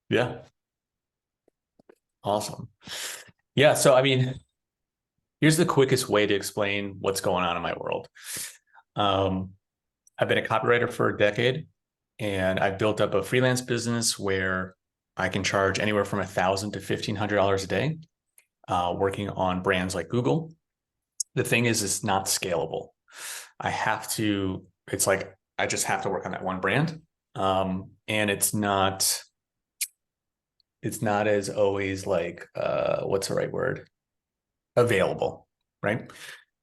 Yeah. Awesome. Yeah. So, I mean, here's the quickest way to explain what's going on in my world. Um, I've been a copywriter for a decade, and I've built up a freelance business where I can charge anywhere from $1,000 to $1,500 a day, working on brands like Google. The thing is, it's not scalable. It's like I just have to work on that one brand. And it's not as always like, what's the right word? Available, right?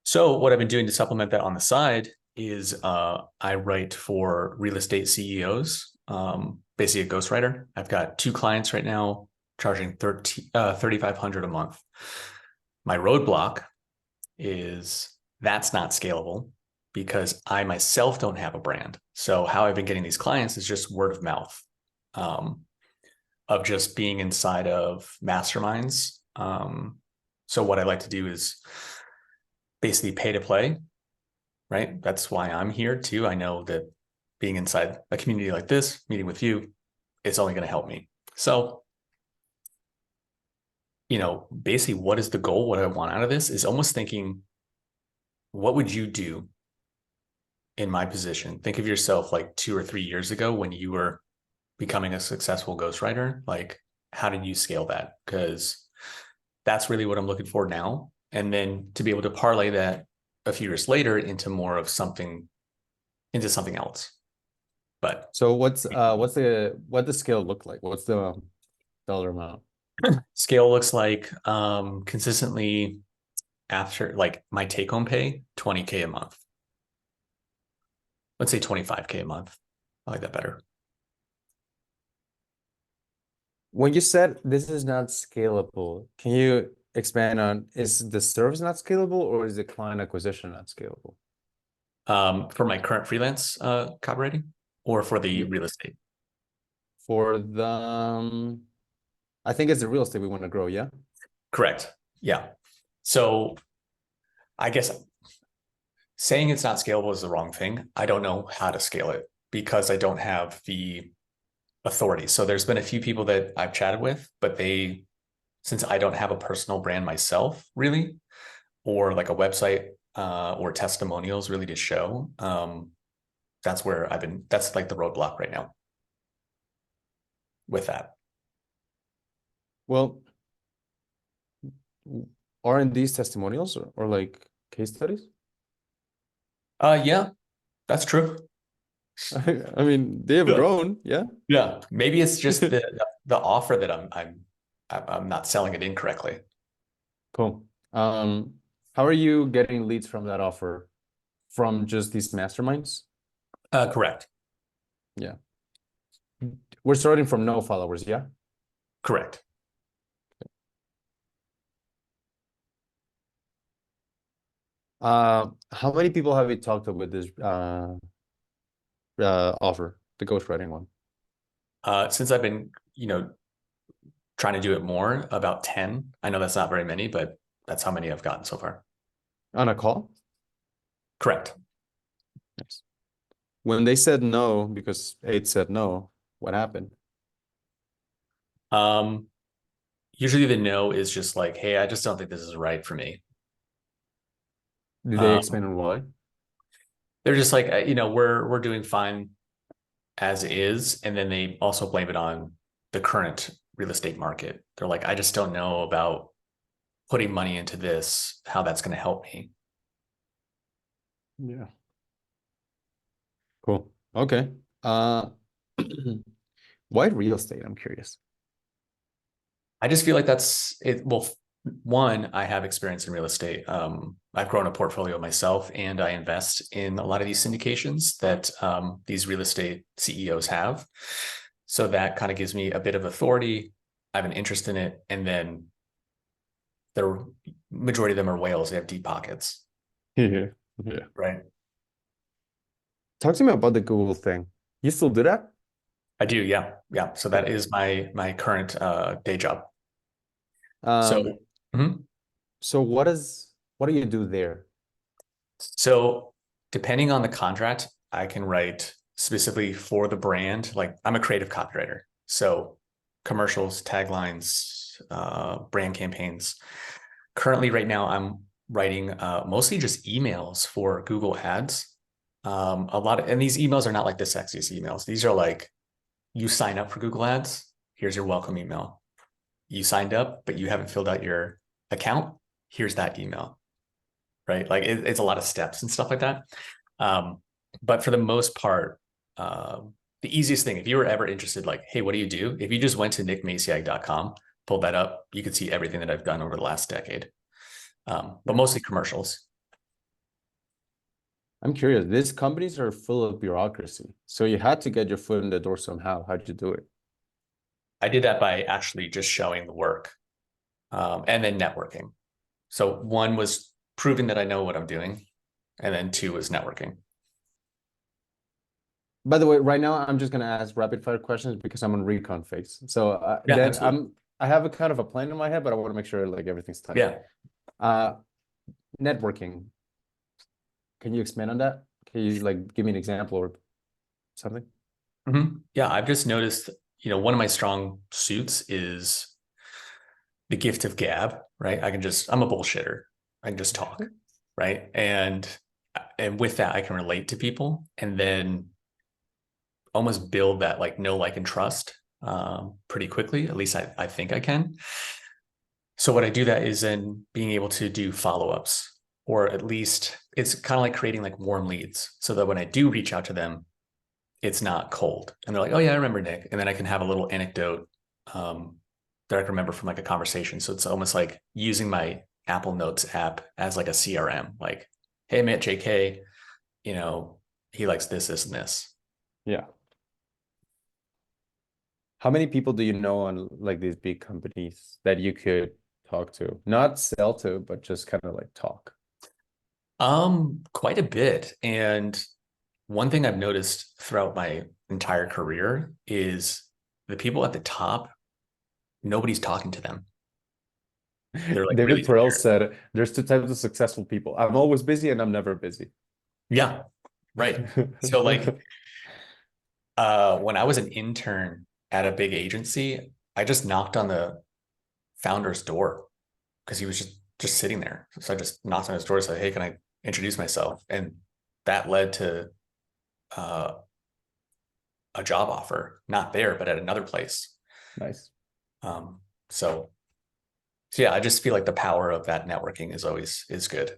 So what I've been doing to supplement that on the side is I write for real estate CEOs, basically a ghostwriter. I've got two clients right now charging 3,500 a month. My roadblock is that's not scalable because I myself don't have a brand. So how I've been getting these clients is just word of mouth, um, of just being inside of masterminds. So what I like to do is basically pay to play, right? That's why I'm here too. I know that being inside a community like this, meeting with you, it's only going to help me. So, basically what is the goal? What I want out of this is almost thinking, what would you do in my position? Think of yourself like 2 or 3 years ago when you were becoming a successful ghostwriter. Like, how did you scale that? Because that's really what I'm looking for now. And then to be able to parlay that a few years later into something else. But So what the scale look like? What's the dollar amount? scale looks like consistently after like my take home pay, 20K a month. Let's say 25K a month. I like that better. When you said this is not scalable, can you expand on, is the service not scalable or is the client acquisition not scalable? For my current freelance copywriting or for the Yeah. real estate. For the I think it's the real estate we want to grow, yeah? Correct. Yeah. So I guess saying it's not scalable is the wrong thing. I don't know how to scale it because I don't have the authority. So there's been a few people that I've chatted with, but since I don't have a personal brand myself, really, or like a website or testimonials really to show, that's like the roadblock right now with that. Well, aren't these testimonials or like case studies? Yeah, that's true. I mean, they have Yeah. grown, yeah. Yeah. Maybe it's just the offer that I'm not selling it incorrectly. Cool. How are you getting leads from that offer? From just these masterminds? Correct. Yeah. We're starting from no followers, yeah? Correct. How many people have you talked to with this offer, the ghostwriting one? Since I've been, trying to do it more, about 10. I know that's not very many, but that's how many I've gotten so far. On a call? Correct. Yes. When they said no, because 8 said no, what happened? Um, Usually the no is just like, hey, I just don't think this is right for me. Did they Um, explain on why? they're just like, we're doing fine as is, and then they also blame it on the current real estate market. They're like, I just don't know about putting money into this, how that's going to help me. Yeah. Cool. Okay. Uh, why real estate? I'm curious. I just feel like that's it. Well, one, I have experience in real estate. I've grown a portfolio myself, and I invest in a lot of these syndications that these real estate CEOs have. So that kind of gives me a bit of authority. I have an interest in it, and then the majority of them are whales. They have deep pockets, Yeah. Yeah. right? Talk to me about the Google thing. You still do that? I do, yeah, yeah. So that is my current day job. So. Um, Mhm. so what do you do there? So depending on the contract, I can write specifically for the brand. Like I'm a creative copywriter. So commercials, taglines, brand campaigns. Currently, right now, I'm writing mostly just emails for Google Ads. And these emails are not like the sexiest emails. These are like, you sign up for Google Ads, here's your welcome email. You signed up, but you haven't filled out your account, here's that email, right? Like it's a lot of steps and stuff like that. But for the most part, the easiest thing, if you were ever interested, like, hey, what do you do? If you just went to nickmaciag.com, pulled that up, you could see everything that I've done over the last decade. But mostly commercials. I'm curious, these companies are full of bureaucracy. So you had to get your foot in the door somehow. How'd you do it? I did that by actually just showing the work, and then networking. So one was proving that I know what I'm doing, and then two was networking. By the way, right now I'm just gonna ask rapid fire questions because I'm on recon phase. So Yeah, then absolutely. I have a kind of a plan in my head, but I want to make sure like everything's tight. Yeah. Uh, networking. Can you expand on that? Can you like give me an example or something? Yeah, I've just noticed, one of my strong suits is the gift of gab, right? I'm a bullshitter. I can just talk, right? And with that, I can relate to people and then almost build that like know, like, and trust pretty quickly. At least I think I can. So what I do that is then being able to do follow-ups, or at least it's kind of like creating like warm leads so that when I do reach out to them, it's not cold. And they're like, oh yeah, I remember Nick. And then I can have a little anecdote that I can remember from like a conversation. So it's almost like using my Apple Notes app as like a CRM, like, hey, I met JK, he likes this, this, and this. Yeah. How many people do you know on like these big companies that you could talk to? Not sell to, but just kind of like talk. Quite a bit. And one thing I've noticed throughout my entire career is the people at the top, nobody's talking to them. They're like really David Perel scared. said, "There's two types of successful people. I'm always busy and I'm never busy." Yeah, right. So like when I was an intern at a big agency, I just knocked on the founder's door because he was just sitting there. So I just knocked on his door and said, hey, can I introduce myself? And that led to uh, a job offer, not there, but at another place. Nice. Um, so, so yeah, I just feel like the power of that networking is good.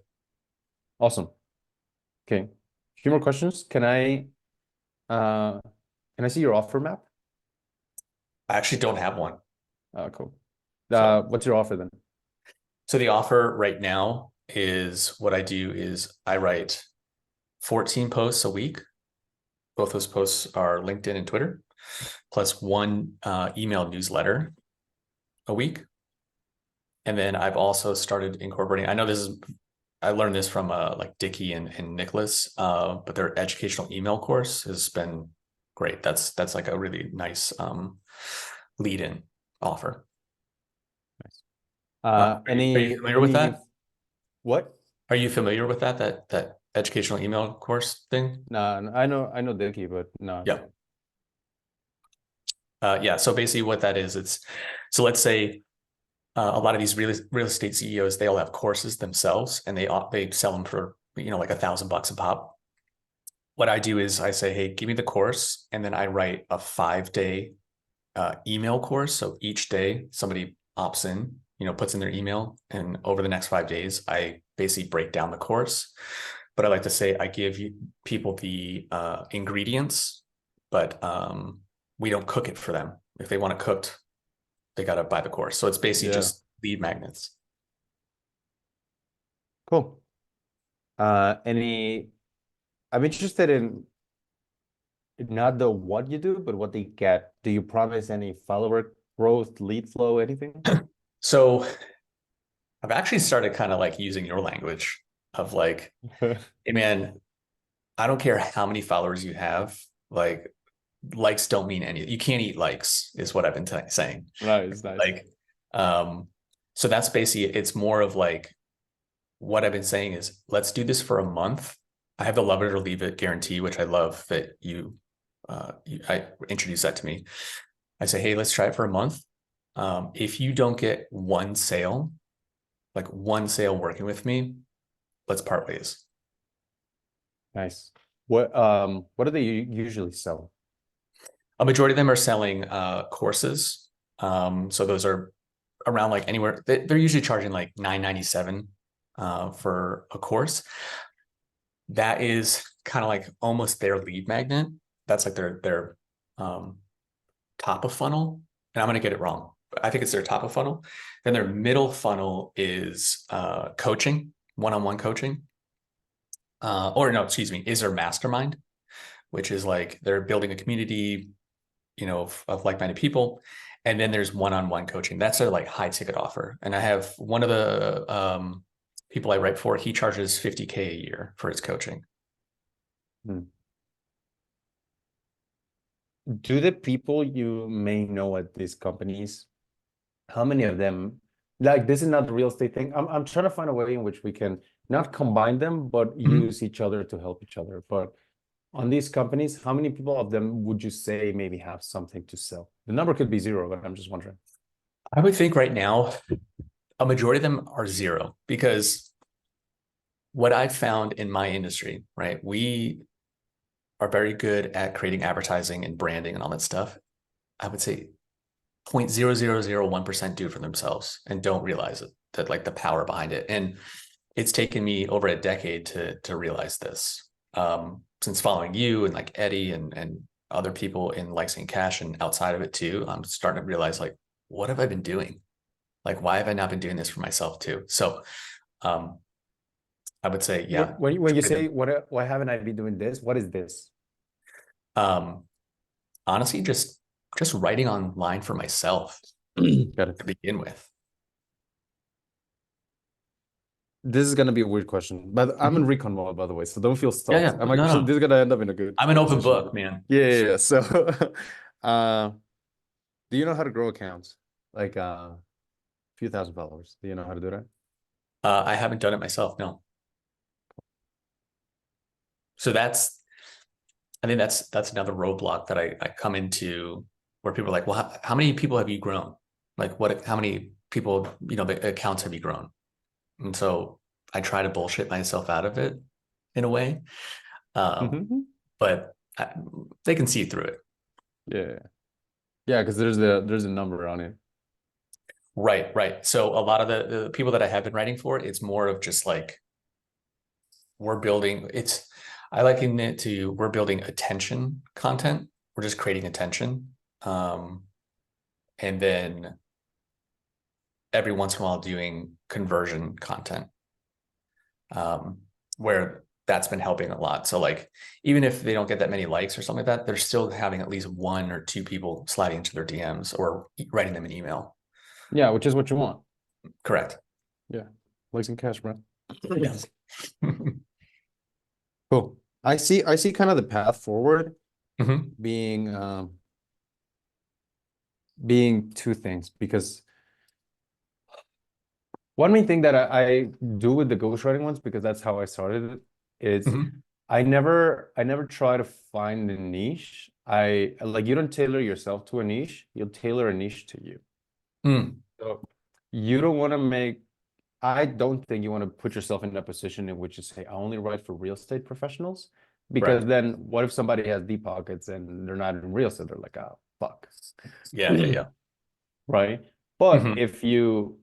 Awesome. Okay. A few more questions. Uh can I see your offer map? I actually don't have one. Cool. So, What's your offer then? so the offer right now is what I do is I write 14 posts a week. Both those posts are LinkedIn and Twitter, plus one email newsletter a week. And then I've also started incorporating, I learned this from like Dickie and Nicholas, but their educational email course has been great. That's like a really nice lead-in offer. Nice. Are you familiar with Any that? what? Are you familiar with that educational email course thing? No, I know Dinky, but no. Yeah. Yeah. So basically what that is, so let's say a lot of these real estate CEOs, they all have courses themselves and they sell them for, like $1,000 a pop. What I do is I say, hey, give me the course. And then I write a 5-day email course. So each day somebody opts in, puts in their email. And over the next 5 days, I basically break down the course. But I like to say I give people the ingredients, but we don't cook it for them. If they want it cooked, they got to buy the course. So it's basically Yeah. just lead magnets. Cool. Any I'm interested in not the what you do, but what they get. Do you promise any follower growth, lead flow, anything? So I've actually started kind of like using your language of like, hey man, I don't care how many followers you have, like likes don't mean anything. You can't eat likes, is what I've been saying. Nice, nice. Like, um, so that's basically it's more of like what I've been saying is let's do this for a month. I have the love it or leave it guarantee, which I love that I introduced that to me. I say, hey, let's try it for a month. If you don't get one sale working with me, let's part ways. Nice. What do they usually sell? A majority of them are selling courses. So those are around like anywhere. They're usually charging like $9.97 for a course. That is kind of like almost their lead magnet. That's like their top of funnel. And I'm going to get it wrong. But I think it's their top of funnel. Then their middle funnel is coaching, one-on-one coaching. Or no, excuse me, is their mastermind, which is like they're building a community, of like-minded people. And then there's one-on-one coaching. That's their like high ticket offer. And I have one of the people I write for, he charges 50K a year for his coaching. Hmm. Do the people you may know at these companies, how many of them, like this is not the real estate thing. I'm trying to find a way in which we can not combine them, but Mhm. use each other to help each other. But on these companies, how many people of them would you say maybe have something to sell? The number could be zero, but I'm just wondering. I would think right now, a majority of them are zero because what I've found in my industry, right? We are very good at creating advertising and branding and all that stuff. I would say 0.0001% do it for themselves and don't realize it, that like the power behind it. And it's taken me over a decade to realize this. Since following you and like Eddie and other people in Lexington Cash and outside of it too, I'm starting to realize like, what have I been doing? Like, why have I not been doing this for myself too? So um, I would say, yeah. When you say why haven't I been doing this? What is this? Um, honestly, just writing online for myself Got it. to begin with. This is gonna be a weird question, but I'm in Mhm. recon mode, by the way, so don't feel Yeah, stalked. yeah. I'm No, actually no. this is gonna end up in a good I'm an open conversation. book, man. Yeah. So, uh, do you know how to grow accounts? Like a few thousand followers. Do you know how to do that? I haven't done it myself, no. So I think that's another roadblock that I come into where people are like, well, how many people have you grown? Like how many people, the accounts have you grown? And so I try to bullshit myself out of it in a way. Um, Mm-hmm. but they can see through it. Yeah. Yeah, because there's a number on it. Right, right. So a lot of the people that I have been writing for, it's more of just like I liken it to we're building attention content. We're just creating attention. Um, and then every once in a while doing conversion content, um, where that's been helping a lot. So like even if they don't get that many likes or something like that, they're still having at least one or two people sliding into their DMs or writing them an email. Yeah, which is what you want. Correct. Yeah. Likes and cash, bro. Yes. Cool. I see kind of the path forward Mhm. being being two things because one main thing that I do with the ghostwriting ones, because that's how I started it, is Mhm. I never try to find a niche. I like you don't tailor yourself to a niche, you'll tailor a niche to you. Mm. So you don't want to make I don't think you want to put yourself in a position in which you say, I only write for real estate professionals. Because Right. then what if somebody has deep pockets and they're not in real estate? They're like, oh, fuck. Yeah, yeah, yeah. Right. But Mhm. if you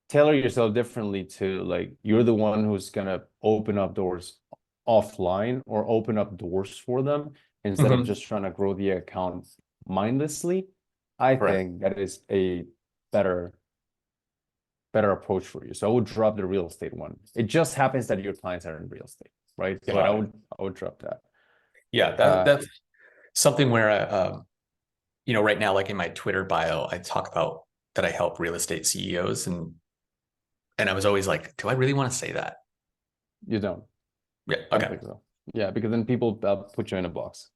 tailor yourself differently to like you're the one who's gonna open up doors offline or open up doors for them instead of Mhm. just trying to grow the account mindlessly, I Correct. think that is a better better approach for you. So I would drop the real estate one. It just happens that your clients are in real estate, right? But I Got it. would I would drop that. Yeah, Uh, that's something where right now, like in my Twitter bio, I talk about that I help real estate CEOs and I was always like, do I really want to say that? you don't. Yeah. I don't Okay. think so. Yeah, because then people put you in a box.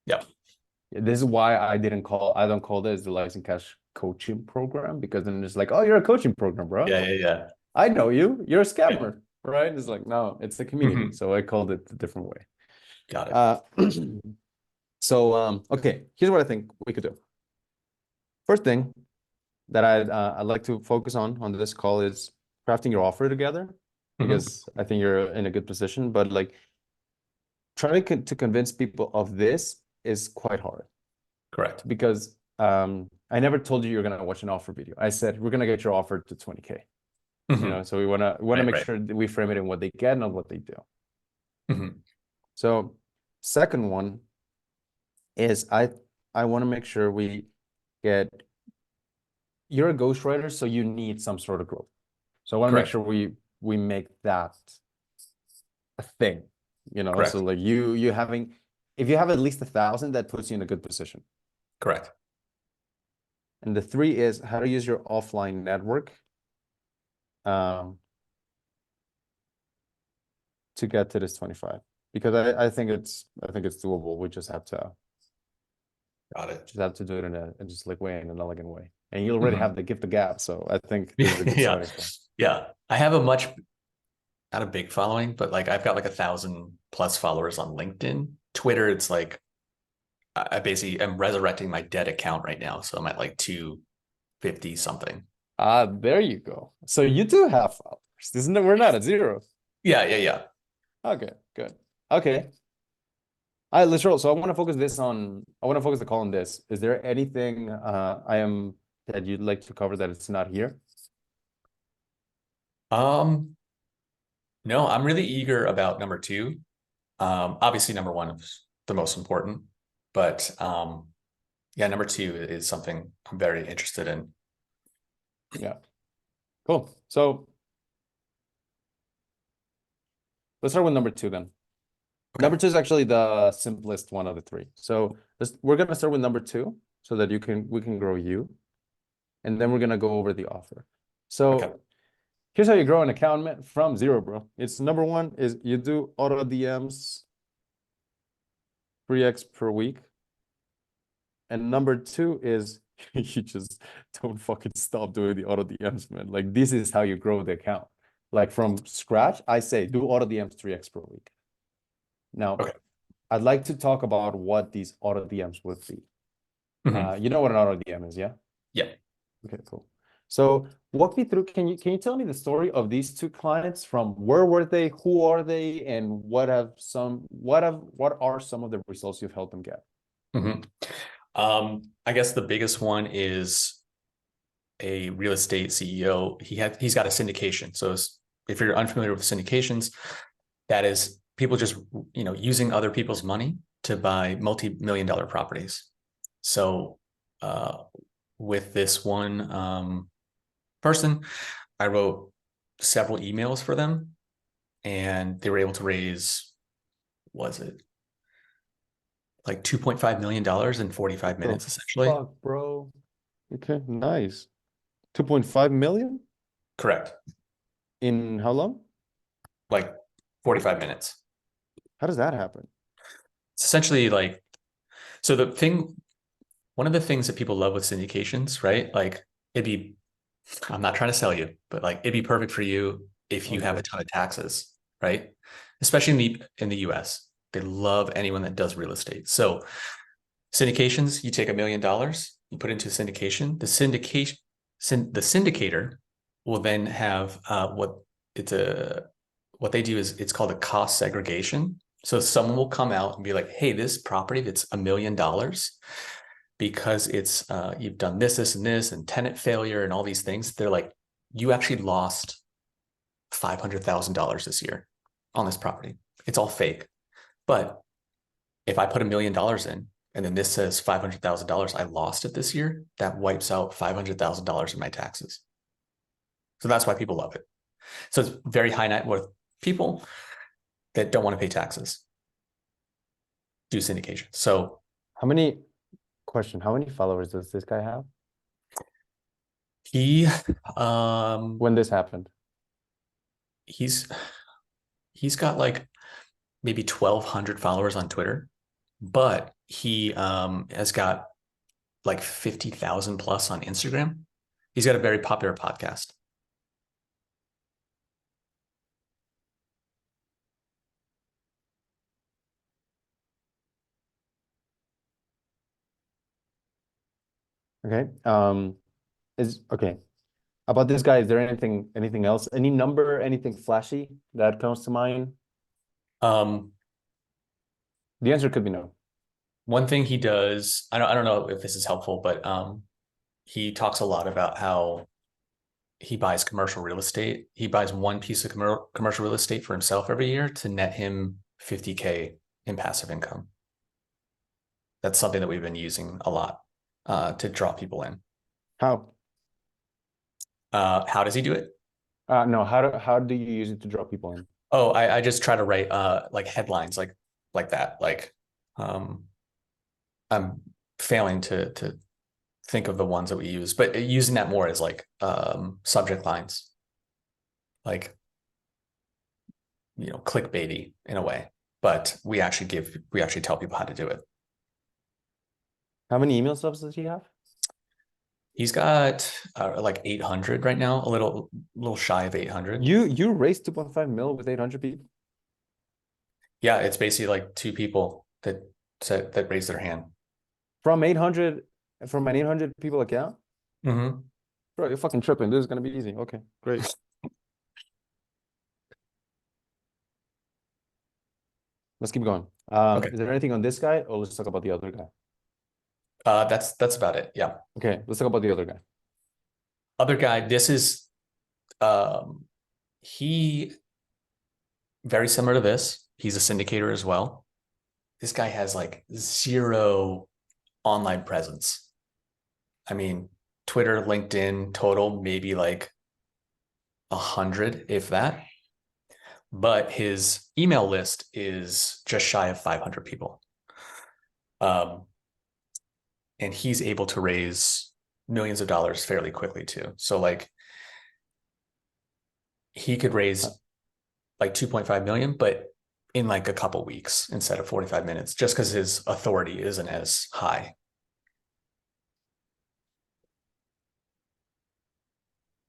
Yeah. This is why I don't call this the license cash coaching program because then it's like, oh, you're a coaching program, bro. Yeah. Yeah. Yeah. I know you. You're a Yeah. scammer, right? It's like, no, it's the community. Mhm. So I called it a different way. Got it. Uh, so okay, here's what I think we could do. First thing that I'd like to focus on this call is crafting your offer together, Mhm. because I think you're in a good position. But like trying to convince people of this is quite hard, Correct. because I never told you you're gonna watch an offer video. I said we're gonna get your offer to 20K. Mhm. So we wanna Right, make right. sure that we frame it in what they get, not what they do. Mhm. So second one is I want to make sure we get, you're a ghostwriter, so you need some sort of growth. So I want to make Correct. sure we make that a thing, So Correct. like you having, if you have at least 1,000, that puts you in a good position. Correct. And the three is how to use your offline network um to get to this 25. Because I think it's doable. We Got it. just have to do it in a just like way, in an elegant way. And you already Mhm. have the gift of gab, so I think this is a good Yeah. starting point. Yeah. I have a much not a big following, but like I've got like 1,000+ followers on LinkedIn. Twitter, it's like I basically am resurrecting my dead account right now. So I'm at like 250 something. Ah, there you go. So you do have followers. Isn't it? We're not at zero. Yeah, yeah, yeah. Okay, good. Okay. All right, let's roll. So I want to focus the call on this. Is there anything that you'd like to cover that it's not here? Um, no, I'm really eager about number two. Obviously number one is the most important, but yeah, number two is something I'm very interested in. Yeah. Cool. So let's start with number two then. Okay. Number two is actually the simplest one of the three. So we're gonna start with number two so that we can grow you, and then we're gonna go over the offer. Okay. So here's how you grow an account from zero, bro. It's number one is you do auto DMs 3x per week. And number two is you just don't fucking stop doing the auto DMs, man. Like this is how you grow the account. Like from scratch, I say do auto DMs 3x per week. Now, Okay. I'd like to talk about what these auto DMs would be. Mhm. You know what an auto DM is, yeah? Yeah. Okay, cool. So walk me through, can you tell me the story of these two clients, from where were they, who are they, and what are some of the results you've helped them get? Mhm. I guess the biggest one is a real estate CEO. He's got a syndication. So if you're unfamiliar with syndications, that is people just using other people's money to buy multi-million-dollar properties. So uh, with this one person, I wrote several emails for them, and they were able to raise, was it like $2.5 million in 45 The minutes, essentially? fuck, bro? Okay, nice. 2.5 million Correct. in how long? Like 45 minutes. How does that happen? It's essentially like, so one of the things that people love with syndications, right? Like it'd be, I'm not trying to sell you, but like it'd be perfect for you if you have a Okay. ton of taxes, right? Especially in the US. They love anyone that does real estate. So syndications, you take $1 million, you put into a syndication. The syndicator will then have what they do is it's called a cost segregation. So someone will come out and be like, "Hey, this property that's $1 million, because it's you've done this, this, and this, and tenant failure and all these things." They're like, "You actually lost $500,000 this year on this property. It's all fake, but if I put $1 million in and then this says $500,000, I lost it this year, that wipes out $500,000 in my taxes." So that's why people love it. So it's very high net worth people that don't want to pay taxes do syndication. So How many how many followers does this guy have he um when this happened? he's he's got like maybe 1,200 followers on Twitter, but he has got like 50,000 plus on Instagram. He's got a very popular podcast. Okay. Is okay. About this guy, is there anything else? Any number, anything flashy that comes to mind? Um, The answer could be no. one thing he does, I don't know if this is helpful, but he talks a lot about how he buys commercial real estate. He buys one piece of commercial real estate for himself every year to net him 50K in passive income. That's something that we've been using a lot to draw people in. How? How does he do it? No, how do you use it to draw people in? Oh, I just try to write like headlines like that. Like um I'm failing to think of the ones that we use, but using that more as like subject lines, like clickbaity in a way. But we actually tell people how to do it. How many email subs does he have? He's got like 800 right now, a little shy of 800. You raised 2.5 mil with 800 people? Yeah, it's basically like two people that raise their hand. From 800, from an 800 people account? Mm-hmm. Bro, you're fucking tripping. This is gonna be easy. Okay, great. Let's keep going. Okay. Is there anything on this guy, or let's talk about the other guy? That's about it. Yeah. Okay, let's talk about the other guy. Other guy, this is um he very similar to this. He's a syndicator as well. This guy has like zero online presence. I mean, Twitter, LinkedIn total, maybe like 100, if that. But his email list is just shy of 500 people. Um, and he's able to raise millions of dollars fairly quickly too. So like he could Uh, raise like 2.5 million, but in like a couple weeks instead of 45 minutes, just because his authority isn't as high.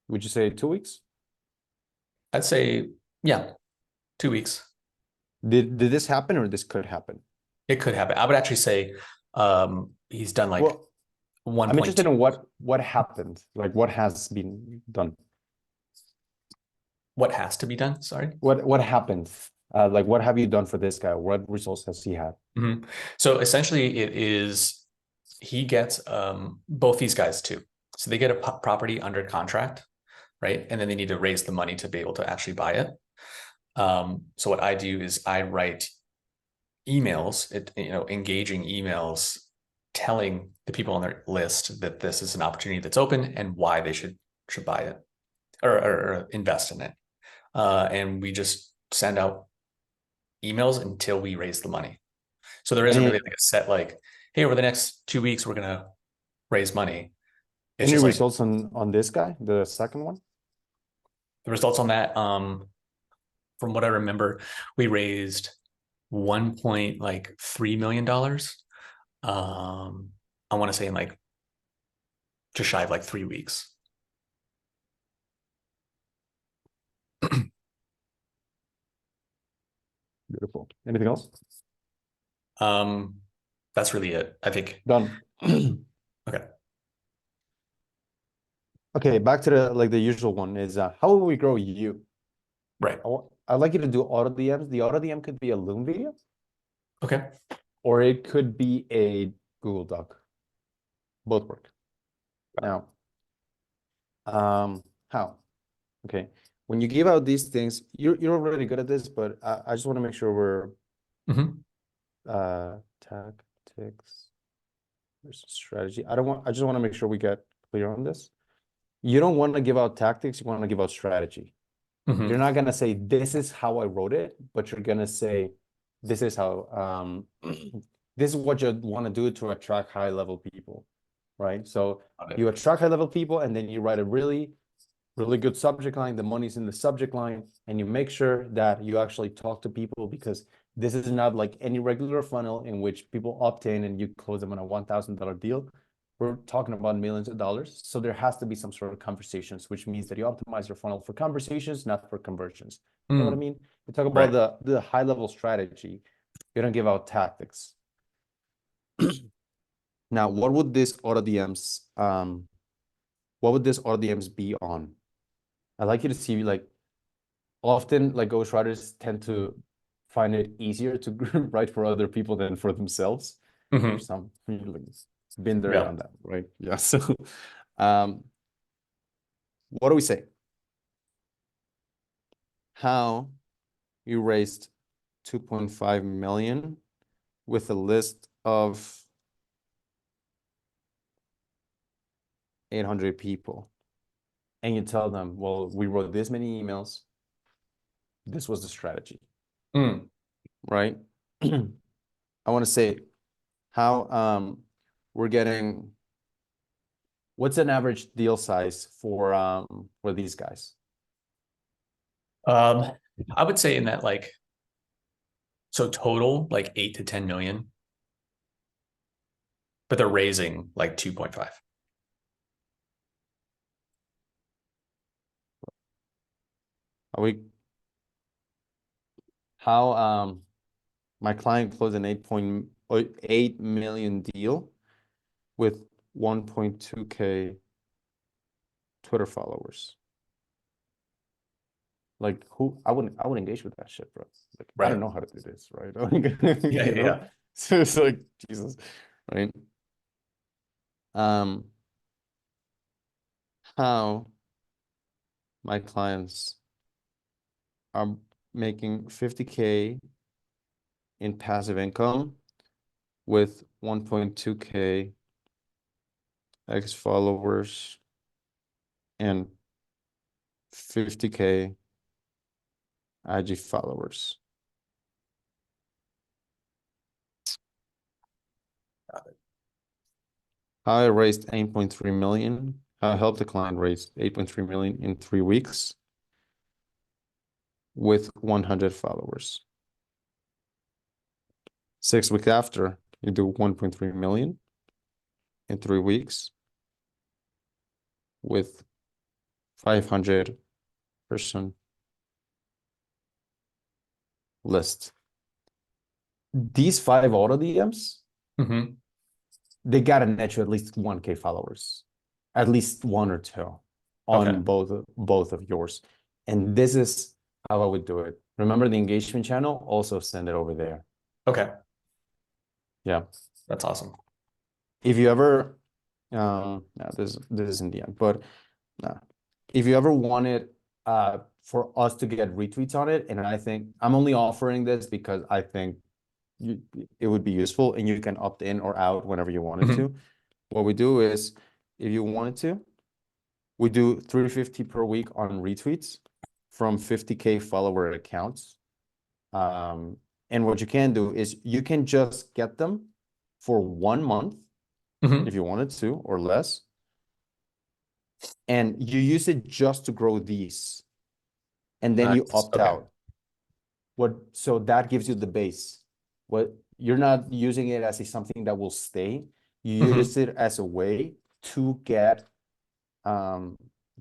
would you say 2 weeks? I'd say, yeah, 2 weeks. Did this happen or this could happen? It could happen. I would actually say he's done like Well, I'm interested 1.2. in what happened, like what has been done. What has to be done? Sorry. What happened? Like what have you done for this guy? What results has he had? Mm-hmm. So essentially, it is he gets both these guys too. So they get a property under contract, right? And then they need to raise the money to be able to actually buy it. So what I do is I write emails, engaging emails, telling the people on their list that this is an opportunity that's open and why they should buy it or invest in it. And we just send out emails until we raise the money. So there isn't really Any like a set like, hey, over the next 2 weeks we're gonna raise money. It's any just like results on this guy, the second one? the results on that. From what I remember, we raised 1.3 million dollars. I want to say in like just shy of like 3 weeks. Beautiful. Anything else? Um, that's really it. I think. Done. Okay. Okay, back to the usual one is how will we grow you? Right. I'd like you to do auto DMs. The auto DM could be a Loom video, Okay. or it could be a Google Doc. Both work. Now, how? Okay. When you give out these things, you're already good at this, but I just want to make sure we're Mm-hmm. tactics versus strategy. I just want to make sure we get clear on this. You don't want to give out tactics, you want to give out strategy. You're Mm-hmm. not gonna say this is how I wrote it, but you're gonna say this is how this is what you want to do to attract high level people, right? So you attract high level people and then you write a really good subject line. The money's in the subject line, and you make sure that you actually talk to people, because this is not like any regular funnel in which people opt in and you close them on a $1,000 deal. We're talking about millions of dollars. So there has to be some sort of conversations, which means that you optimize your funnel for conversations, not for conversions. You know what I Mm, mean? We talk about right. the high level strategy. You don't give out tactics. Now, what would this auto DMs what would this auto DMs be on? I'd like you to see like often like ghostwriters tend to find it easier to write for other people than for themselves. For Hmm. some, like, been there, Yeah. done that, right? Yeah. So, um, what do we say? How you raised 2.5 million with a list of 800 people, and you tell them, well, we wrote this many emails. This was the strategy, Mm. right? I want to say how we're getting, what's an average deal size for these guys? Um, I would say in that like so total like 8 to 10 million, but they're raising like 2.5. Are we how my client closed an 8.8 million deal with 1.2K Twitter followers. Like who I would engage with that shit, bro. Like I don't Right. know how to do this, right? Yeah, You yeah, know? yeah. So it's like Jesus, right? Um, how my clients are making 50K in passive income with 1.2K X followers and 50K IG followers. How I raised 8.3 million. How I helped the client raise 8.3 million in 3 weeks with 100 followers. 6 weeks after, you do 1.3 million in 3 weeks with 500 person list. These 5 auto DMs, Hmm. they gotta net you at least 1K followers, at least one or two Okay. on both of yours. And this is how I would do it. Remember the engagement channel? Also send it over there. Okay. Yeah. That's awesome. If you ever no, this is in the end, but if you ever wanted for us to get retweets on it, and I think I'm only offering this because I think you, it would be useful and you can opt in or out whenever you wanted Hmm. to. What we do is if you wanted to, we do 350 per week on retweets from 50K follower accounts. And what you can do is you can just get them for 1 month if Hmm. you wanted to or less. And you use it just to grow these. And then you Nice. opt Okay. out. So that gives you the base. What you're not using it as something that will stay. You Hmm. use it as a way to get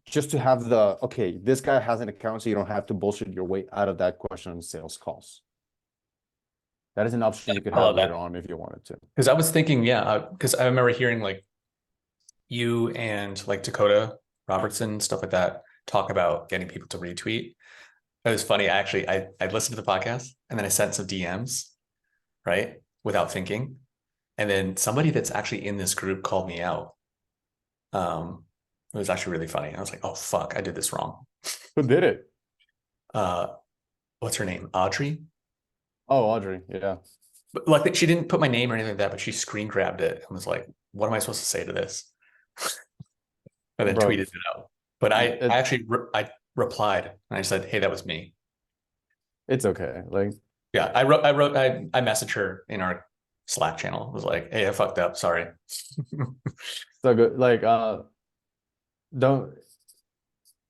just to have the okay, this guy has an account, so you don't have to bullshit your way out of that question on sales calls. That is an option you could I have love later that on if you wanted to. because I was thinking, yeah, because I remember hearing like you and like Dakota Robertson stuff like that talk about getting people to retweet. It was funny. I listened to the podcast and then I sent some DMs, right, without thinking, and then somebody that's actually in this group called me out. It was actually really funny. I was like, oh fuck, I did this wrong. Who did it? Uh, what's her name? Audrey. Oh, Audrey. Yeah. But like she didn't put my name or anything like that, but she screen grabbed it and was like, what am I supposed to say to this? And then Bro, tweeted it out. But I it, actually I replied and I said, hey, that was me. it's okay. Like, Yeah, I messaged her in our Slack channel. I was like, hey, I fucked up. Sorry. so good. Like, don't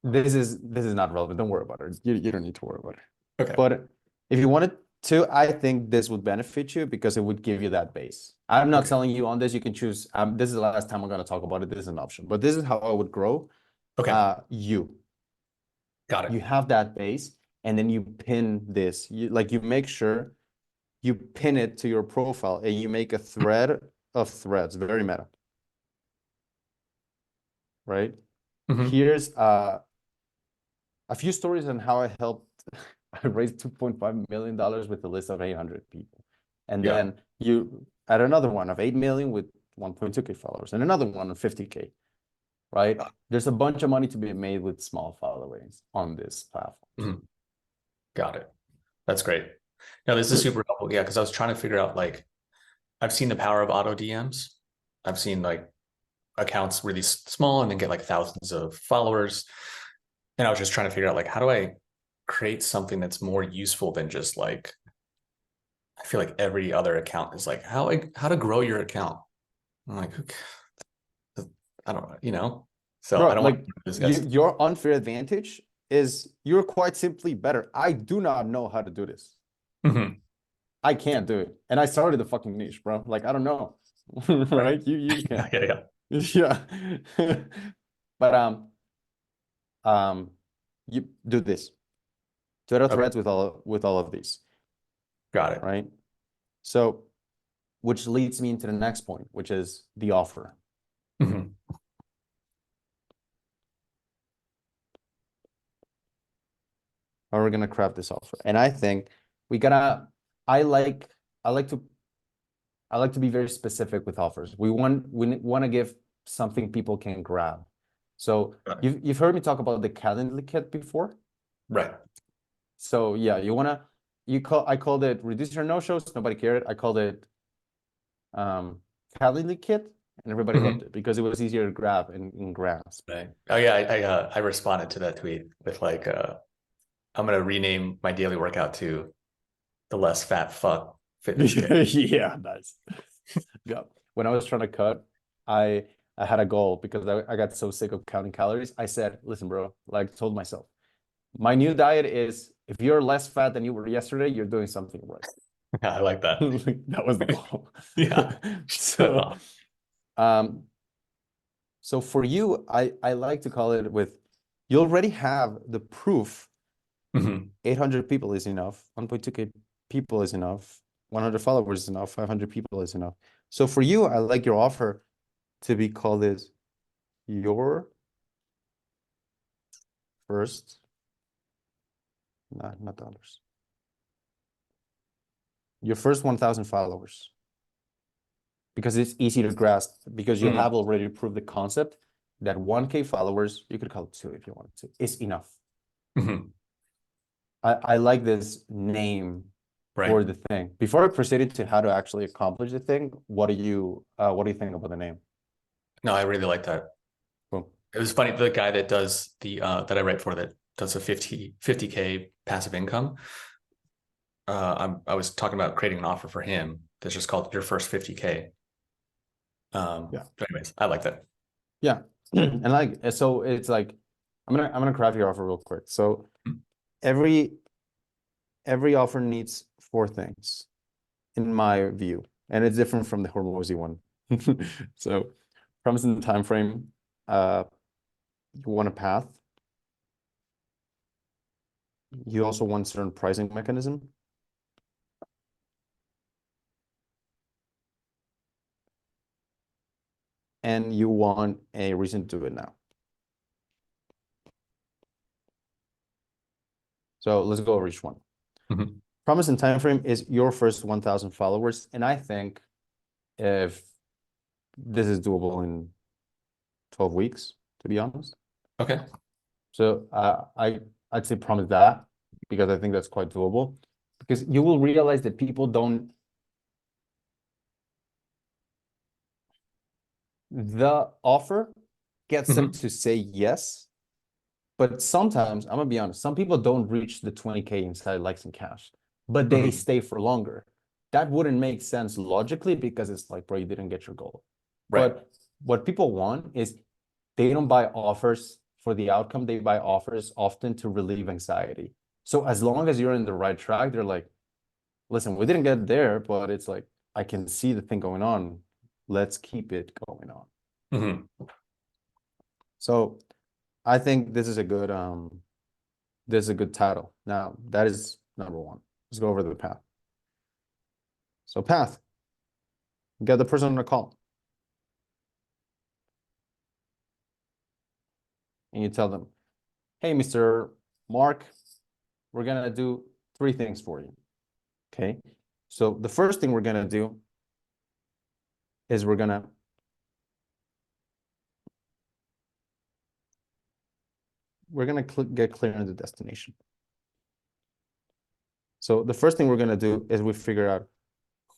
this is not relevant. Don't worry about it. You don't need to worry about it. Okay. But if you wanted to, I think this would benefit you because it would give you that base. I'm not Okay. telling you on this. You can choose. This is the last time I'm going to talk about it. This is an option, but this is how I would grow. Okay. You Got it. you have that base, and then you pin this. You make sure you pin it to your profile, and you make a thread of threads, very meta, right? Hmm. Here's a few stories on how I helped. I raised $2.5 million with a list of 800 people. And Yeah. then you add another one of 8 million with 1.2K followers and another one of 50K, right? There's a bunch of money to be made with small followings on this platform. Mhm. Got it. That's great. No, this is super helpful. Yeah, because I was trying to figure out like I've seen the power of auto DMs. I've seen like accounts really small and then get like thousands of followers. And I was just trying to figure out like how do I create something that's more useful than just like I feel like every other account is like how to grow your account. I'm like, okay, I don't know, you know. So I Bro, don't want like to this guy's. your unfair advantage is you're quite simply better. I do not know how to do this. Mhm. I can't do it. And I started the fucking niche, bro. Like, I don't know. Right. Right? You Yeah, can. yeah, Yeah. But um you do this. Twitter okay, threads with all of these, got it. right? So which leads me into the next point, which is the offer. Mhm. How we're gonna craft this offer. And I think we gotta I like I like to I like to be very specific with offers. We want to give something people can grab. So Got it. you've heard me talk about the Calendly kit before. Right. So yeah, I called it reduce your no-shows, nobody cared. I called it um Calendly kit and everybody loved Mhm. it because it was easier to grab and grasp. Right. Oh yeah, I responded to that tweet with like I'm gonna rename my daily workout to the less fat fuck fitness kick. Yeah, nice. Yeah. When I was trying to cut, I I had a goal because I got so sick of counting calories. I said, listen, bro, like told myself, my new diet is if you're less fat than you were yesterday, you're doing something right. I like that. That was the goal. Yeah. That's So, awesome. um, so for you, I like to call it with you already have the proof. Mhm. 800 people is enough. 1.2K people is enough. 100 followers is enough. 500 people is enough. So for you, I like your offer to be called is your first, not dollars. Your first 1,000 followers because it's easy to grasp because you Mhm. have already proved the concept that 1K followers, you could call it two if you wanted to, is enough. Mhm. I like this name Right. for the thing. Before I proceeded to how to actually accomplish the thing, what do you think about the name? No, I really like that. Cool. It was funny, the guy that does the that I write for that does a 50K passive income. I was talking about creating an offer for him that's just called your first 50K. Yeah. But anyways, I like that. Yeah. And like so it's like I'm gonna craft your offer real quick. So every every offer needs four things in my view, and it's different from the Hormozy one. So promise in the time frame, you want a path. You also want certain pricing mechanism. And you want a reason to do it now. So let's go over each one. Mhm. Promise and time frame is your first 1,000 followers. And I think if this is doable in 12 weeks, to be honest. Okay. So I'd say promise that because I think that's quite doable. Because you will realize that people don't the offer gets them Mhm. to say yes. But sometimes, I'm gonna be honest, some people don't reach the 20K inside likes and cash, but they Mhm. stay for longer. That wouldn't make sense logically because it's like, bro, you didn't get your goal. Right. But what people want is they don't buy offers for the outcome, they buy offers often to relieve anxiety. So as long as you're in the right track, they're like, listen, we didn't get there, but it's like, I can see the thing going on. Let's keep it going on. Mhm. So I think this is a good title. Now, that is number one. Let's go over the path. So path, Get the person on the call. And you tell them, hey, Mr. Mark, we're gonna do 3 things for you. Okay. So the first thing we're gonna do is we're gonna get clear on the destination. So the first thing we're gonna do is we figure out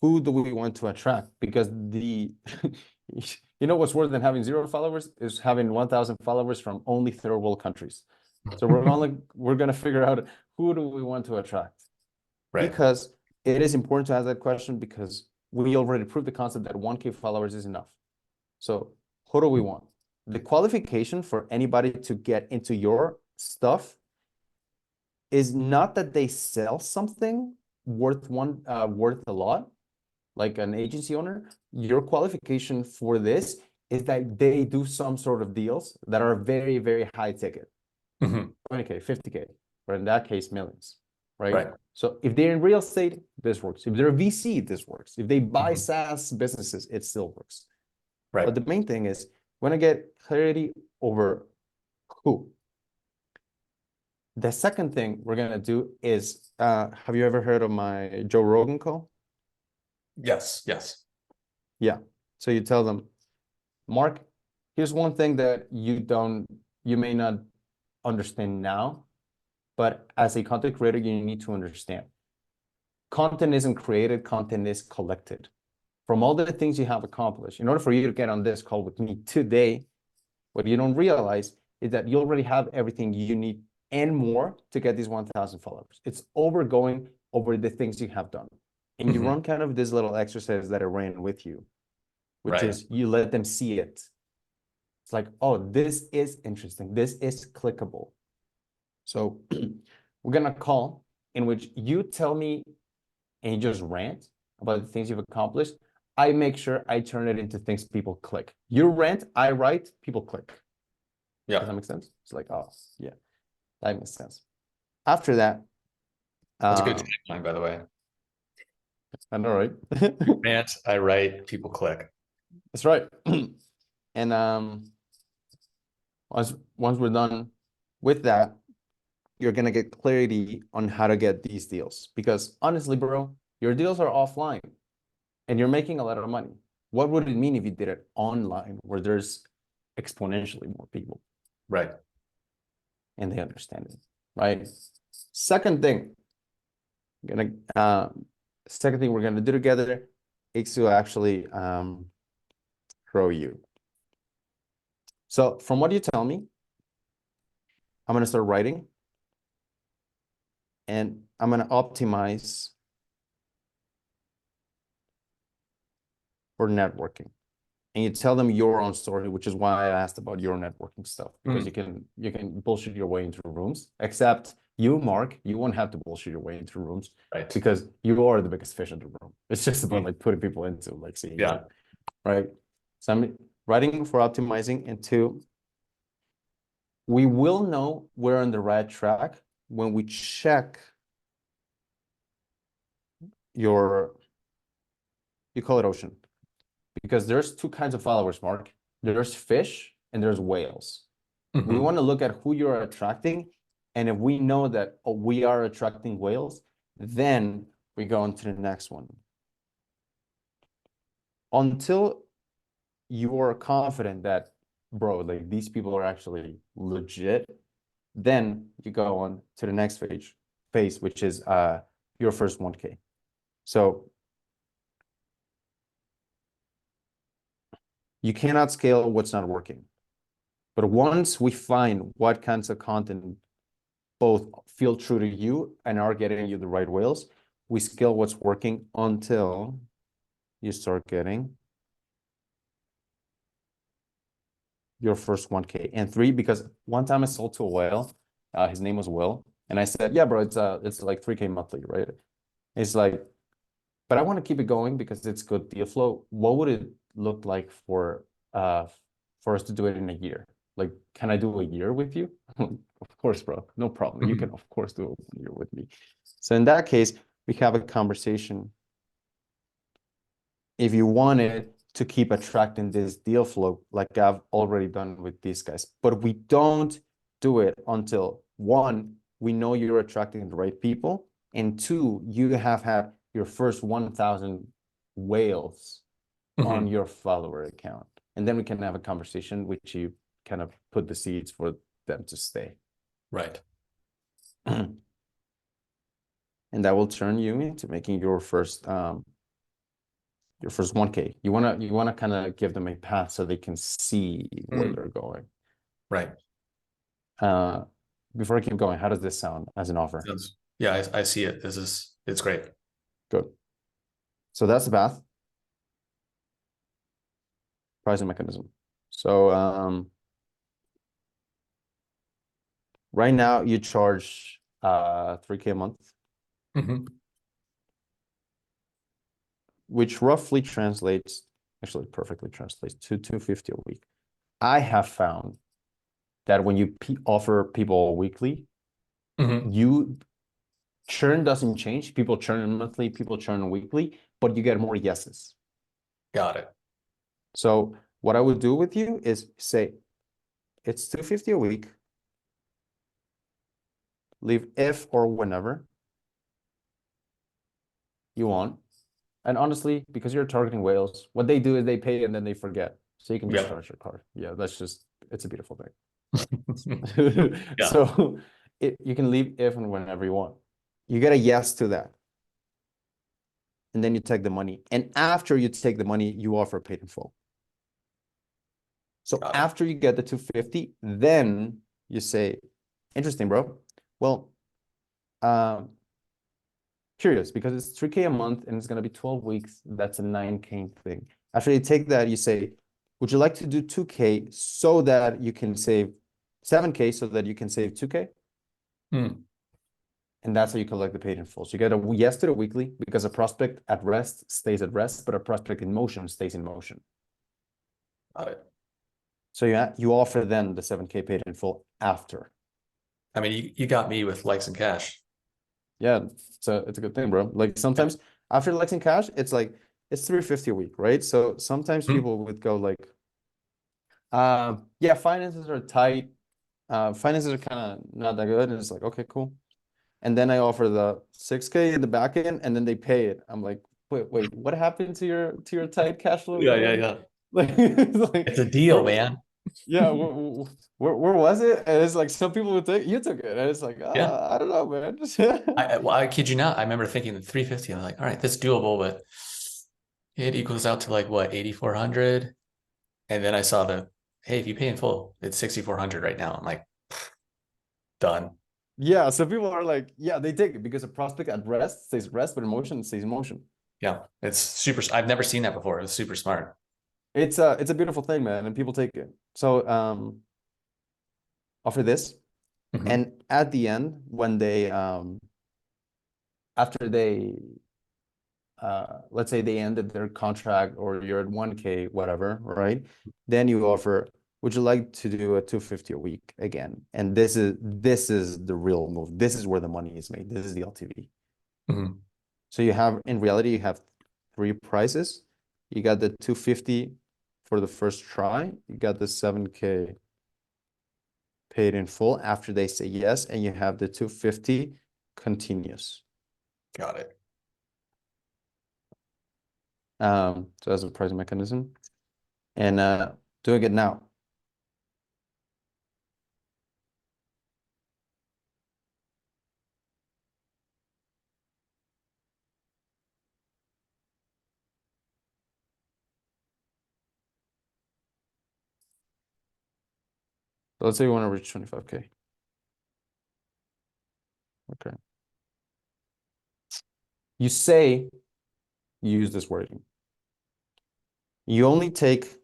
who do we want to attract, because the you know what's worse than having 0 followers is having 1,000 followers from only third world countries. So we're gonna figure out who do we want to attract. Right. Because it is important to ask that question, because we already proved the concept that 1K followers is enough. So who do we want? The qualification for anybody to get into your stuff is not that they sell something worth a lot, like an agency owner. Your qualification for this is that they do some sort of deals that are very, very high ticket. 20K, 50K, or in that case, millions, right? Right. So if they're in real estate, this works. If they're a VC, this works. If they buy SaaS businesses, it still works. Right. But the main thing is, when I get clarity over who. The second thing we're gonna do is, have you ever heard of my Joe Rogan call? Yes. Yes. Yeah. So you tell them, Mark, here's one thing that you may not understand now, but as a content creator, you need to understand. Content isn't created, content is collected. From all the things you have accomplished, in order for you to get on this call with me today, what you don't realize is that you already have everything you need and more to get these 1,000 followers. It's going over the things you have done. And you run kind of this little exercise that I ran with you, which is you let them see it. It's like, oh, this is interesting. This is clickable. So we're going to call in which you tell me and you just rant about the things you've accomplished. I make sure I turn it into things people click. You rant, I write, people click. Yeah. Does that make sense? It's like, oh, yeah, that makes sense. After that, That's a good tagline, by the way. I know, right? Rant, I write, people click. That's right. And once we're done with that, you're gonna get clarity on how to get these deals. Because honestly, bro, your deals are offline and you're making a lot of money. What would it mean if you did it online, where there's exponentially more people? Right. And they understand it, right? Second thing we're gonna do together is to actually grow you. So from what you tell me, I'm gonna start writing and I'm gonna optimize for networking. And you tell them your own story, which is why I asked about your networking stuff, because you can bullshit your way into rooms. Except you, Mark, you won't have to bullshit your way into rooms, Right. because you are the biggest fish in the room. It's just about like putting people into, like, seeing you, right? So I'm writing for optimizing, and 2, we will know we're on the right track when we check you call it ocean. Because there's 2 kinds of followers, Mark. There's fish and there's whales. We want to look at who you're attracting. And if we know that we are attracting whales, then we go on to the next one. Until you are confident that, bro, like these people are actually legit, then you go on to the next phase, which is your first 1K. So you cannot scale what's not working. But once we find what kinds of content both feel true to you and are getting you the right whales, we scale what's working until you start getting your first 1K. And 3, because one time I sold to a whale, his name was Will, and I said, yeah, bro, it's like 3K monthly, right? It's like, but I want to keep it going because it's good deal flow. What would it look like for us to do it in a year? Like, can I do a year with you? Of course, bro, no problem. You can, of course, do a year with me. So in that case, we have a conversation if you wanted to keep attracting this deal flow, like I've already done with these guys, but we don't do it until one, we know you're attracting the right people, and two, you have had your first 1,000 whales on Mhm. your follower account. And then we can have a conversation which you kind of put the seeds for them to stay. Right. And that will turn you into making your first 1K. You wanna kind of give them a path so they can see where Mm. they're going. Right. Uh, Before I keep going, how does this sound as an offer? Sounds, yeah, I see it. It's great. Good. So that's the path, pricing mechanism. So right now you charge 3K a month, Mhm. which roughly translates, actually perfectly translates to 250 a week. I have found that when you offer people weekly, Mhm. you churn doesn't change. People churn monthly, people churn weekly, but you get more yeses. Got it. So what I would do with you is say it's 250 a week, leave if or whenever you want. And honestly, because you're targeting whales, what they do is they pay and then they forget. So you can just Yep. charge your card. Yeah, it's a beautiful thing. Yeah. So you can leave if and whenever you want. You get a yes to that. And then you take the money. And after you take the money, you offer paid in full. So Got it. after you get the 250, then you say, interesting, bro. Well, um, curious because it's 3K a month and it's going to be 12 weeks. That's a 9K thing. After you take that, you say, would you like to do 2K so that you can save 7K so that you can save 2K? Mm. And that's how you collect the paid in full. So you get a yes to the weekly because a prospect at rest stays at rest, but a prospect in motion stays in motion. Got it. So you offer then the 7K paid in full after. I mean, you got me with likes and cash. Yeah, it's a good thing, bro. Like Yeah. sometimes after Lexing Cash, it's like it's 350 a week, right? So sometimes Mm. people would go like, yeah, finances are tight. Finances are kind of not that good. And it's like, okay, cool. And then I offer the 6K in the back end and then they pay it. I'm like, wait, what happened to your tight cash flow Yeah, yeah, again? yeah. Like, it's It's a like deal, where, man. yeah, where was it? And it's like some people would take you took it. And it's like, Yeah. I don't know, man. Well, I kid you not. I remember thinking the 350. I'm like, all right, that's doable, but it equals out to like what, 8,400. And then I saw the, hey, if you pay in full, it's 6,400 right now. I'm like, done. Yeah, so people are like, yeah, they take it because a prospect at rest stays rest, but in motion stays in motion. Yeah. It's super. I've never seen that before. It's super smart. It's a beautiful thing, man, and people take it. So offer this, Mhm. and at the end, when they after they let's say they ended their contract or you're at 1K, whatever, right? Then you offer, would you like to do a 250 a week again? And this is the real move. This is where the money is made. This is the LTV. Mhm. So you have, in reality, you have three prices. You got the 250 for the first try. You got the 7K paid in full after they say yes, and you have the 250 continuous. Got it. So that's a pricing mechanism. And doing it now. So let's say you want to reach 25K. Okay. You say you use this wording. You only take,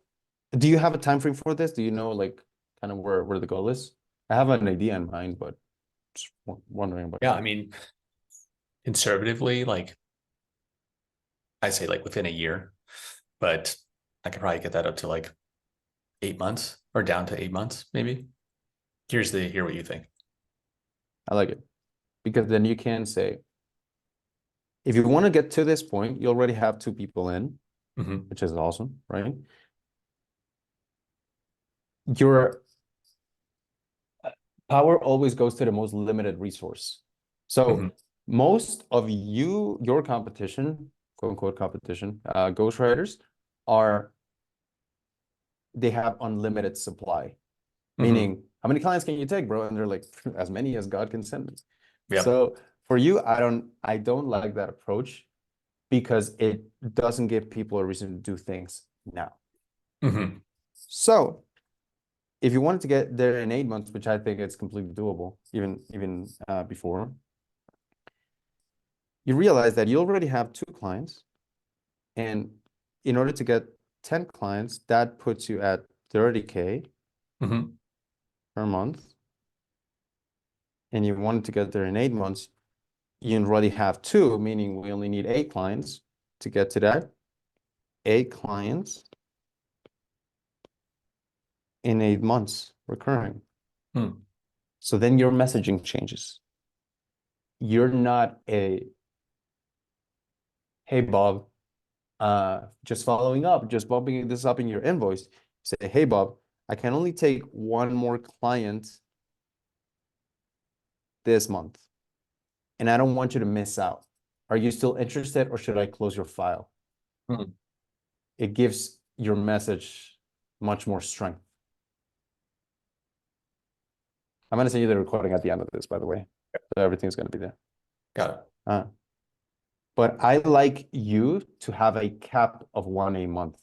do you have a time frame for this? Do you know like kind of where the goal is? I have an idea in mind, but just wondering about Yeah. you. I mean, conservatively, like I say like within a year, but I could probably get that up to like 8 months or down to 8 months, maybe. Curious to hear what you think. I like it because then you can say, if you want to get to this point, you already have two people in. Hmm. which is awesome, right? Your power always goes to the most limited resource. So Hmm. most of your competition, quote unquote competition, ghostwriters are, they have unlimited supply. Hmm. Meaning, how many clients can you take, bro? And they're like, as many as God can send me. Yep. So for you, I don't like that approach because it doesn't give people a reason to do things now. Hmm. So if you wanted to get there in 8 months, which I think it's completely doable, even before, you realize that you already have 2 clients, and in order to get 10 clients, that puts you at 30K Hmm. per month. And you wanted to get there in 8 months, you already have 2, meaning we only need 8 clients to get to that. 8 clients in 8 months recurring. Hmm. So then your messaging changes. You're not a, hey Bob, just following up, just bumping this up in your invoice. Say, hey Bob, I can only take one more client this month, and I don't want you to miss out. Are you still interested, or should I close your file? Hmm. It gives your message much more strength. I'm gonna send you the recording at the end of this, by the way. So everything's gonna be there. Got it. Uh, but I like you to have a cap of one a month.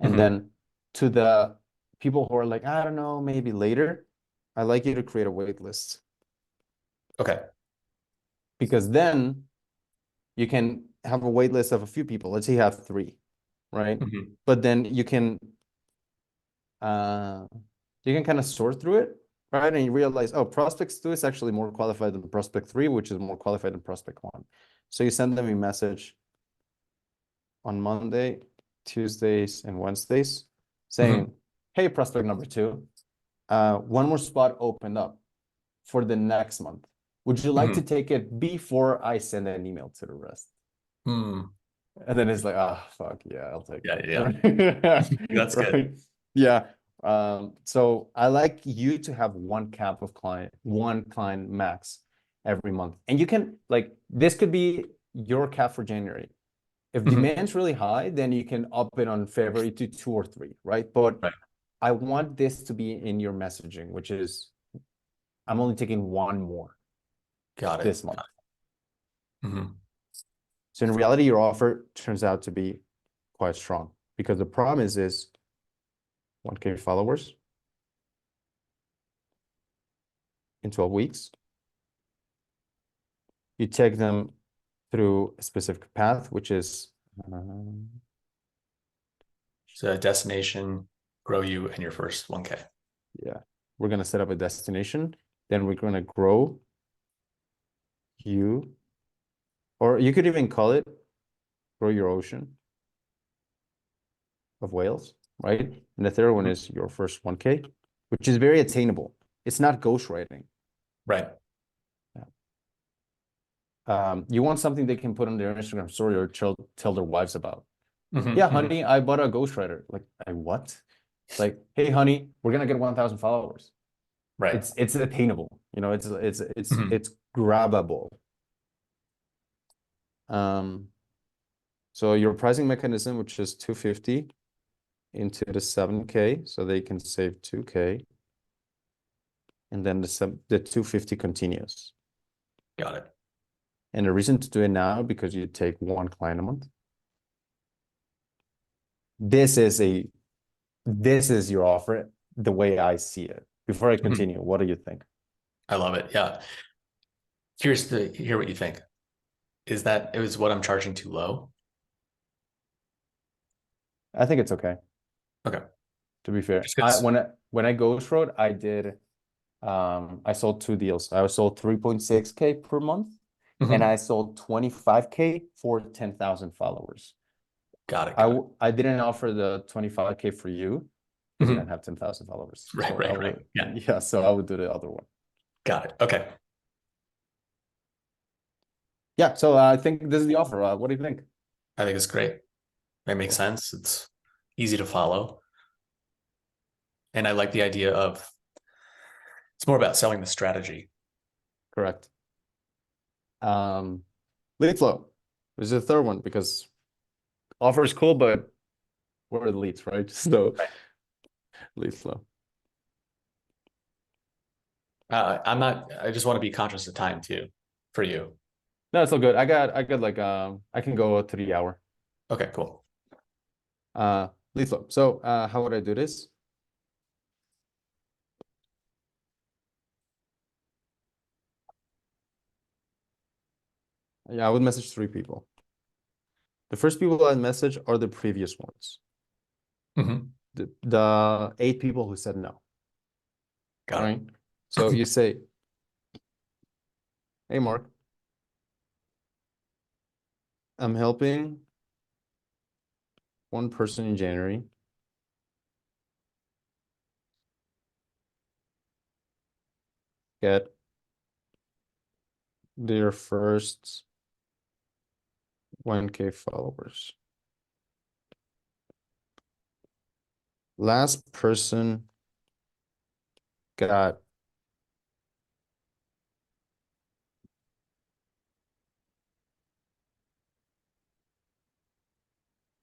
And Hmm. then to the people who are like, I don't know, maybe later, I like you to create a wait list, Okay. because then you can have a wait list of a few people. Let's say you have 3, right? Hmm. But then uh you can kind of sort through it, right? And you realize, oh, prospects 2 is actually more qualified than prospect 3, which is more qualified than prospect 1. So you send them a message on Monday, Tuesdays, and Wednesdays Hmm. saying, hey, prospect number 2, one more spot opened up for the next month. Would you like to Hmm. take it before I send an email to the rest? Hmm. And then it's like, ah, oh, fuck yeah, I'll take Yeah. Yeah. it. That's good. Right? Yeah. So I like you to have one client max every month. And you can, like, this could be your cap for January. If Hmm. demand's really high, then you can up it on February to 2 or 3, right? But Right. I want this to be in your messaging, which is, I'm only taking one more Got it. this month. Hmm. So in reality, your offer turns out to be quite strong, because the promise is 1K followers in 12 weeks. You take them through a specific path, which is, So destination, grow you, and your first 1K. yeah, we're going to set up a destination. Then we're going to grow you, or you could even call it grow your ocean of whales, right? And the third one Mhm. is your first 1K, which is very attainable. It's not ghostwriting. Right. You want something they can put on their Instagram story or tell their wives about. Hmm. Yeah, Hmm. honey, I bought a ghostwriter. Like, I what? Like, hey, honey, we're gonna get 1,000 followers. Right. It's attainable. It's Hmm. it's grabbable. Um, so your pricing mechanism, which is 250 into the 7K, so they can save 2K, and then the 250 continues. Got it. And the reason to do it now, because you take one client a month. This is your offer, the way I see it. Before I Hmm. continue, what do you think? I love it. Yeah. Curious to hear what you think. Is that it was what I'm charging too low? I think it's okay, Okay. to be fair. Just I because. when I ghost wrote, I sold 2 deals. I sold 3.6K per month, and Mhm. I sold 25K for 10,000 followers. Got it. Got it. I didn't offer the 25K for you because you Mhm. didn't have 10,000 followers. Right. So I Right. Right. would, Yeah. yeah, so I would do the other one. Got it. Okay. Yeah, so I think this is the offer. What do you think? I think it's great. That makes Cool. sense. It's easy to follow. And I like the idea of it's more about selling the strategy. Correct. Lead flow. This is the third one because offer is cool, but where are the leads, right? So Right. lead flow. I'm not, I just want to be conscious of time too for you. No, it's all good. I got like I can go 3 hour. Okay, cool. Lead flow. So how would I do this? Yeah, I would message 3 people. The first people I message are the previous ones. Hmm. The 8 people who said no. Got Right. it. So you say, hey Mark, I'm helping one person in January get their first 1K followers. Last person got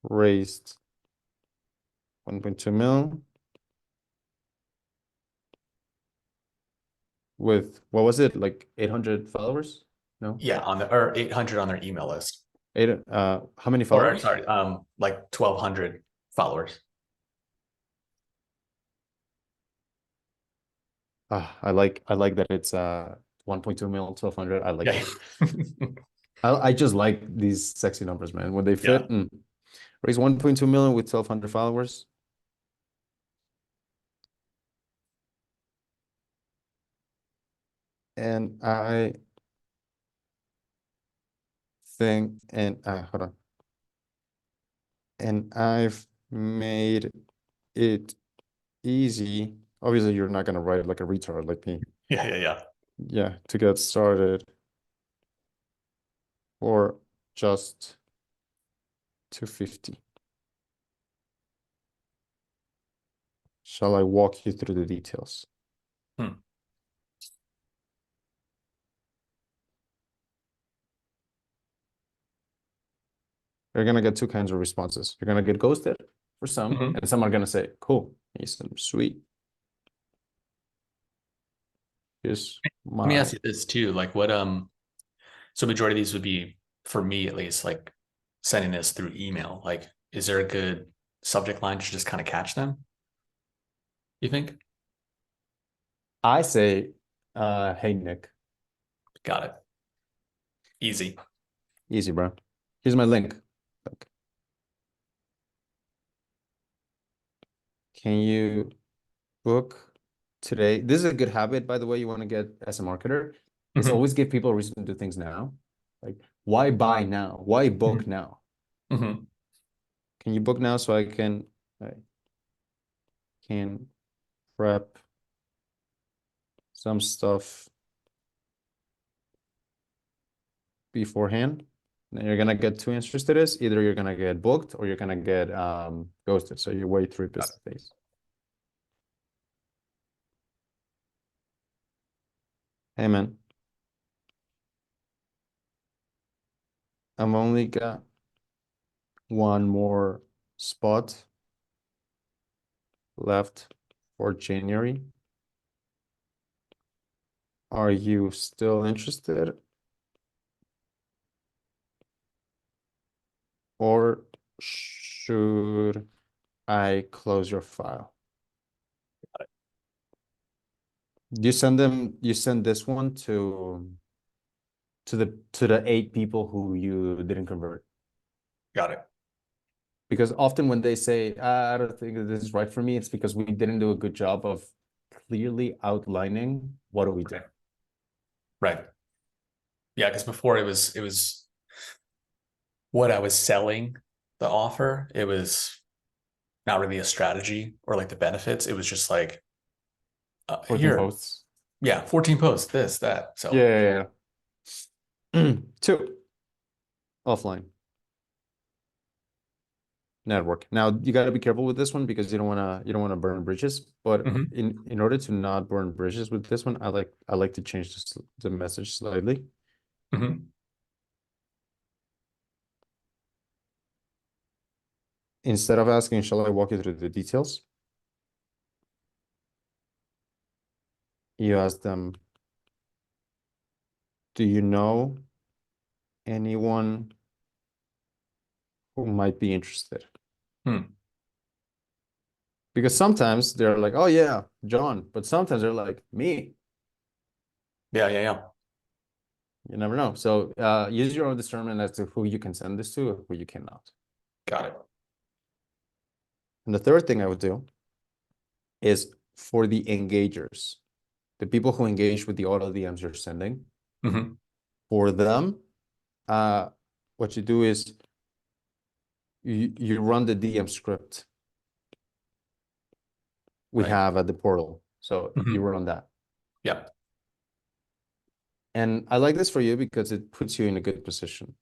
raised 1.2 million with what was it, like 800 followers? No, Yeah, on the or 800 on their email list. eight. How many Or followers? sorry, like 1,200 followers. I like that it's 1.2 million, 1,200. I like Yeah. that. I just like these sexy numbers, man. When they Yeah. fit, raise 1.2 million with 1,200 followers. And I think, and hold on. And I've made it easy. Obviously, you're not gonna write like a retard like me. Yeah. Yeah. Yeah. Yeah, to get started or just 250. Shall I walk you through the details? Hmm. You're gonna get two kinds of responses. You're gonna get ghosted for some, Mhm. and some are gonna say, cool, Mason, sweet. Here's Let me my ask you this too. Like what so majority of these would be for me at least like sending this through email. Like is there a good subject line to just kind of catch them? You think? I say, hey Nick, Got it. Easy. easy, bro. Here's my link. Like, can you book today? This is a good habit, by the way, you want to get as a marketer, is Hmm. always give people a reason to do things now. Like, why buy now? Why book now? Hmm. Can you book now so I can prep some stuff beforehand? Then you're gonna get two answers to this. Either you're gonna get booked or you're gonna get ghosted. So you wait 3 business days. Hey man, I've only got one more spot left for January. Are you still interested? Or should I close your file? You send this one to the 8 people who you didn't convert. Got it. Because often when they say, I don't think that this is right for me, it's because we didn't do a good job of clearly outlining what do we do. Right. Right. Yeah, because before it was what I was selling the offer. It was not really a strategy or like the benefits. It was just like 14 here, posts. yeah, 14 posts, this, that. Yeah, So yeah, yeah. Two, offline. network. Now you got to be careful with this one because you don't want to burn bridges. But Mhm. in order to not burn bridges with this one, I like to change the message slightly. Mhm. Instead of asking, shall I walk you through the details? You ask them, do you know anyone who might be interested? Hmm. Because sometimes they're like, oh yeah, John, but sometimes they're like, me. Yeah, yeah, yeah. You never know. So use your own discernment as to who you can send this to or who you cannot. Got it. And the third thing I would do is for the engagers, the people who engage with the auto DMs you're sending, Mhm. for them, uh, what you do is you run the DM script we Right. have at the portal. So you Mhm. run that. Yeah. And I like this for you because it puts you in a good position.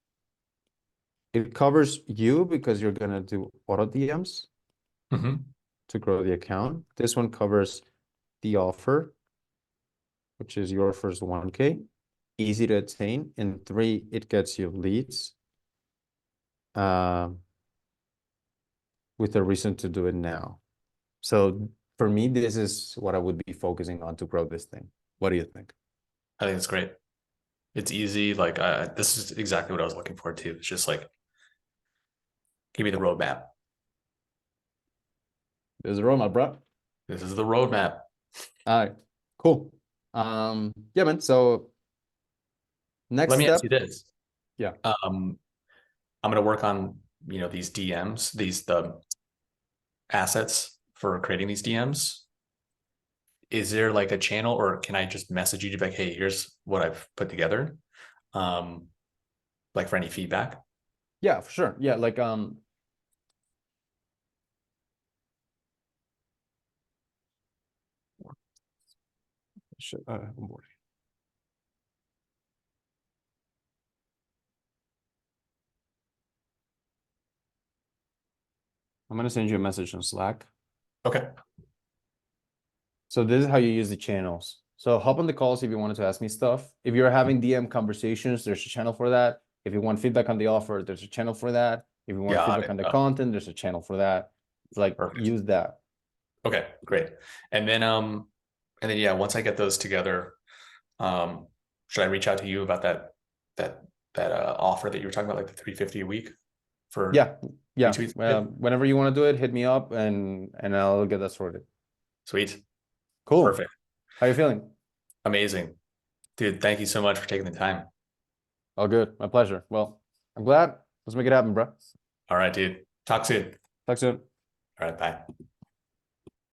It covers you because you're gonna do auto DMs Mhm. to grow the account. This one covers the offer, which is your first 1K, easy to attain. And three, it gets you leads with a reason to do it now. So for me, this is what I would be focusing on to grow this thing. What do you think? I think it's great. It's easy. Like this is exactly what I was looking for too. It's just like give me the roadmap. There's a roadmap, bro. This is the roadmap. All right, cool. Yeah, man. So next Let me ask you step, this. yeah. I'm going to work on, these DMs, the assets for creating these DMs. Is there like a channel or can I just message you to be like, hey, here's what I've put together? Um, like for any feedback. Yeah, for sure. Yeah, like shit, onboarding. I'm gonna send you a message on Slack. Okay. So this is how you use the channels. So hop on the calls if you wanted to ask me stuff. If you're having DM conversations, there's a channel for that. If you want feedback on the offer, there's a channel for that. If you want Got feedback it. on the content, there's a channel for that. It's like Perfect. use that. Okay, great. And then yeah, once I get those together, um, should I reach out to you about that that offer that you were talking about, like the 350 a week for Yeah, yeah. retweets? Yeah. Whenever you want to do it, hit me up and I'll get that sorted. Sweet. Cool. Perfect. How you feeling? Amazing. Dude, thank you so much for taking the time. All good. My pleasure. Well, I'm glad. Let's make it happen, bro. All right, dude. Talk soon. Talk soon. All right, bye.